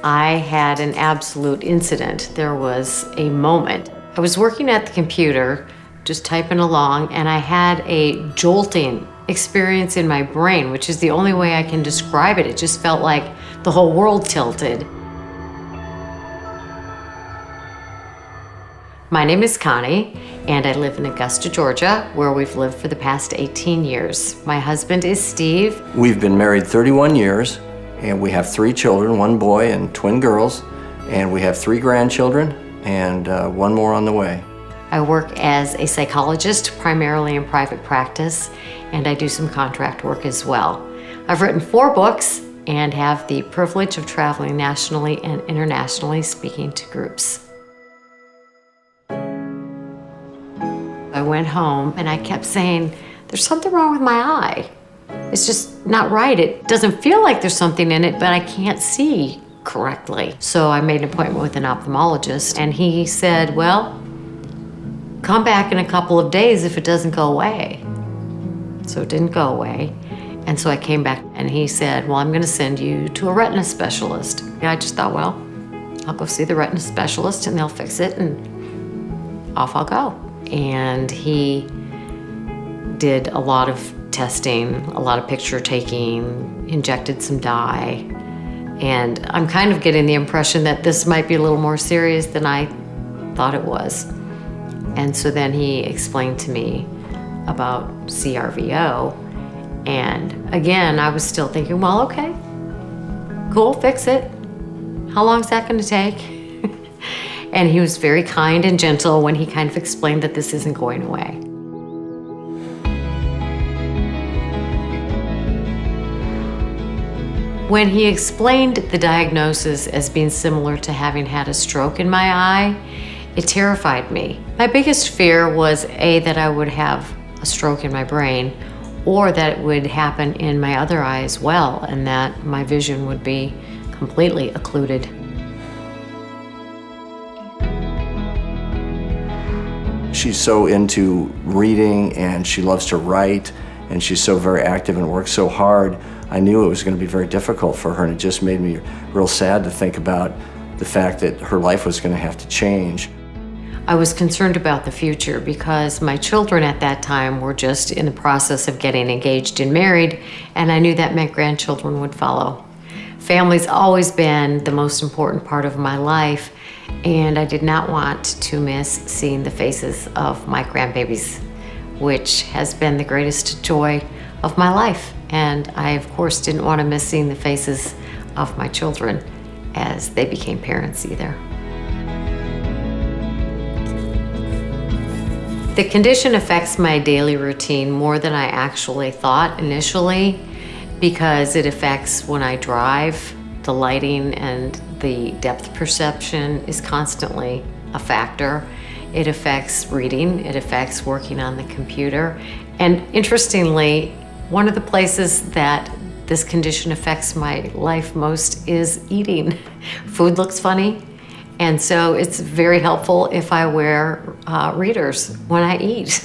I had an absolute incident. There was a moment. I was working at the computer, just typing along, and I had a jolting experience in my brain, which is the only way I can describe it. It just felt like the whole world tilted. My name is Connie, and I live in Augusta, Georgia, where we've lived for the past 18 years. My husband is Steve. We've been married 31 years, and we have 3 children, 1 boy and twin girls, and we have 3 grandchildren, and 1 more on the way. I work as a psychologist, primarily in private practice, and I do some contract work as well. I've written 4 books and have the privilege of traveling nationally and internationally speaking to groups. I went home and I kept saying, there's something wrong with my eye. It's just not right. It doesn't feel like there's something in it, but I can't see correctly. So I made an appointment with an ophthalmologist, and he said, well, come back in a couple of days if it doesn't go away. So it didn't go away. And so I came back and he said, well, I'm going to send you to a retina specialist. And I just thought, well, I'll go see the retina specialist and they'll fix it and off I'll go. And he did a lot of testing, a lot of picture taking, injected some dye. And I'm kind of getting the impression that this might be a little more serious than I thought it was. And so then he explained to me about CRVO. And again, I was still thinking, well, okay, cool, fix it. How long is that going to take? And he was very kind and gentle when he kind of explained that this isn't going away. When he explained the diagnosis as being similar to having had a stroke in my eye, it terrified me. My biggest fear was A, that I would have a stroke in my brain, or that it would happen in my other eye as well, and that my vision would be completely occluded. She's so into reading, and she loves to write, and she's so very active and works so hard. I knew it was going to be very difficult for her, and it just made me real sad to think about the fact that her life was going to have to change. I was concerned about the future because my children at that time were just in the process of getting engaged and married, and I knew that meant grandchildren would follow. Family's always been the most important part of my life, and I did not want to miss seeing the faces of my grandbabies, which has been the greatest joy of my life. And I, of course, didn't want to miss seeing the faces of my children as they became parents either. The condition affects my daily routine more than I actually thought initially, because it affects when I drive. The lighting and the depth perception is constantly a factor. It affects reading, it affects working on the computer. And interestingly, one of the places that this condition affects my life most is eating. Food looks funny, and so it's very helpful if I wear readers when I eat.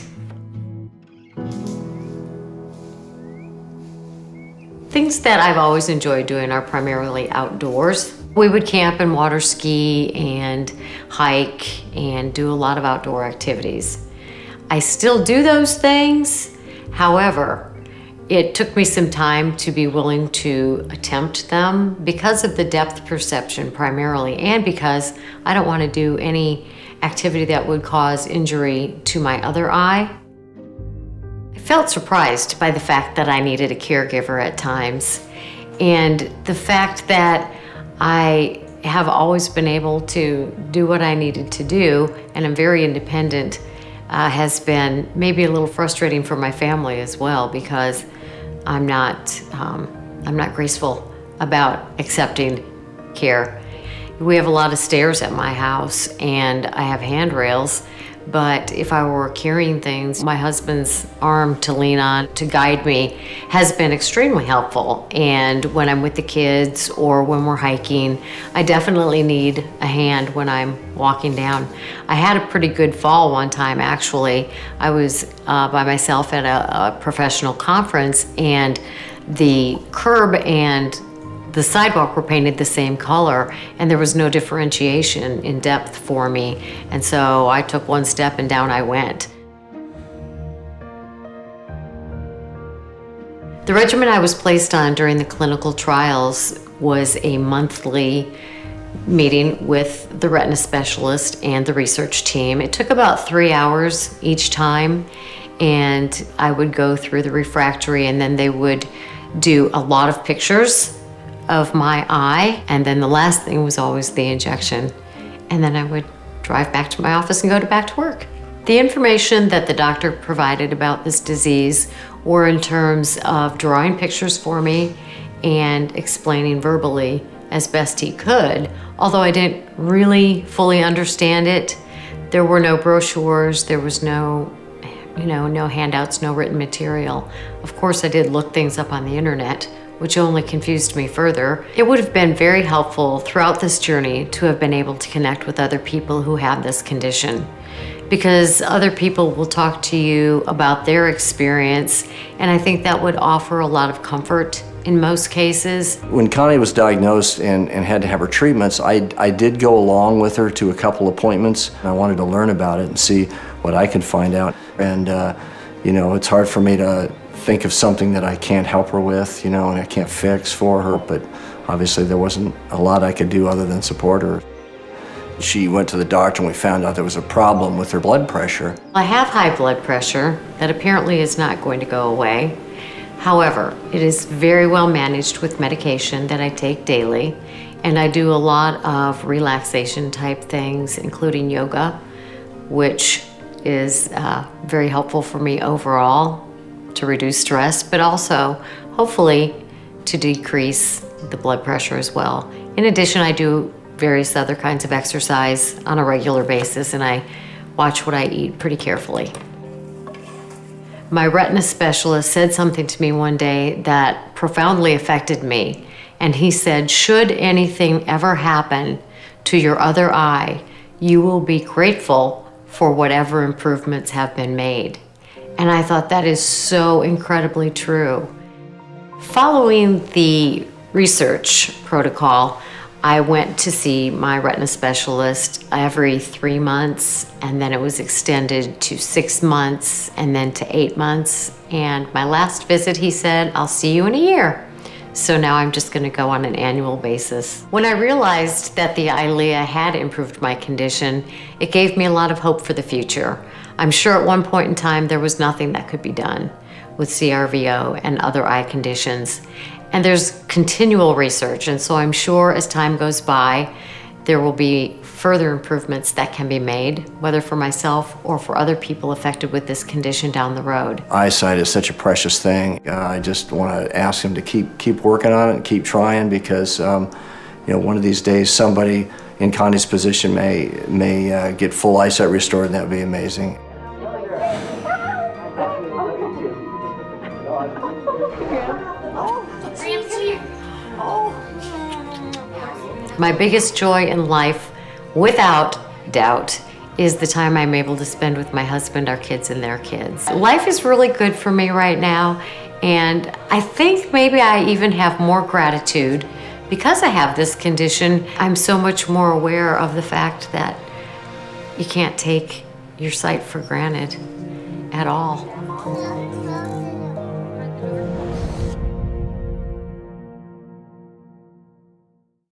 Things that I've always enjoyed doing are primarily outdoors. We would camp and water ski and hike and do a lot of outdoor activities. I still do those things. However, it took me some time to be willing to attempt them because of the depth perception primarily, and because I don't want to do any activity that would cause injury to my other eye. I felt surprised by the fact that I needed a caregiver at times, and the fact that I have always been able to do what I needed to do, and I'm very independent, has been maybe a little frustrating for my family as well, because I'm not graceful about accepting care. We have a lot of stairs at my house, and I have handrails, but if I were carrying things, my husband's arm to lean on to guide me has been extremely helpful. And when I'm with the kids or when we're hiking, I definitely need a hand when I'm walking down. I had a pretty good fall one time, actually. I was by myself at a professional conference, and the curb and The sidewalk were painted the same color, and there was no differentiation in depth for me. And so I took one step and down I went. The regimen I was placed on during the clinical trials was a monthly meeting with the retina specialist and the research team. It took about 3 hours each time, and I would go through the refractory, and then they would do a lot of pictures of my eye, and then the last thing was always the injection. And then I would drive back to my office and go back to work. The information that the doctor provided about this disease were in terms of drawing pictures for me and explaining verbally as best he could. Although I didn't really fully understand it, there were no brochures, there was no handouts, no written material. Of course, I did look things up on the internet, which only confused me further. It would have been very helpful throughout this journey to have been able to connect with other people who have this condition, because other people will talk to you about their experience, and I think that would offer a lot of comfort in most cases. When Connie was diagnosed and had to have her treatments, I did go along with her to a couple appointments. I wanted to learn about it and see what I could find out. And it's hard for me to think of something that I can't help her with, and I can't fix for her, but obviously there wasn't a lot I could do other than support her. She went to the doctor and we found out there was a problem with her blood pressure. I have high blood pressure that apparently is not going to go away. However, it is very well managed with medication that I take daily, and I do a lot of relaxation type things, including yoga, which is very helpful for me overall to reduce stress, but also hopefully to decrease the blood pressure as well. In addition, I do various other kinds of exercise on a regular basis, and I watch what I eat pretty carefully. My retina specialist said something to me one day that profoundly affected me, and he said, should anything ever happen to your other eye, you will be grateful for whatever improvements have been made. And I thought that is so incredibly true. Following the research protocol, I went to see my retina specialist every 3 months, and then it was extended to 6 months and then to 8 months. And my last visit, he said, I'll see you in a year. So now I'm just gonna go on an annual basis. When I realized that the Eylea had improved my condition, it gave me a lot of hope for the future. I'm sure at one point in time there was nothing that could be done with CRVO and other eye conditions. And there's continual research, and so I'm sure as time goes by, there will be further improvements that can be made, whether for myself or for other people affected with this condition down the road. Eyesight is such a precious thing. I just want to ask him to keep working on it and keep trying, because one of these days somebody in Connie's position may get full eyesight restored, and that would be amazing. My biggest joy in life, without doubt, is the time I'm able to spend with my husband, our kids, and their kids. Life is really good for me right now, and I think maybe I even have more gratitude because I have this condition. I'm so much more aware of the fact that you can't take your sight for granted at all.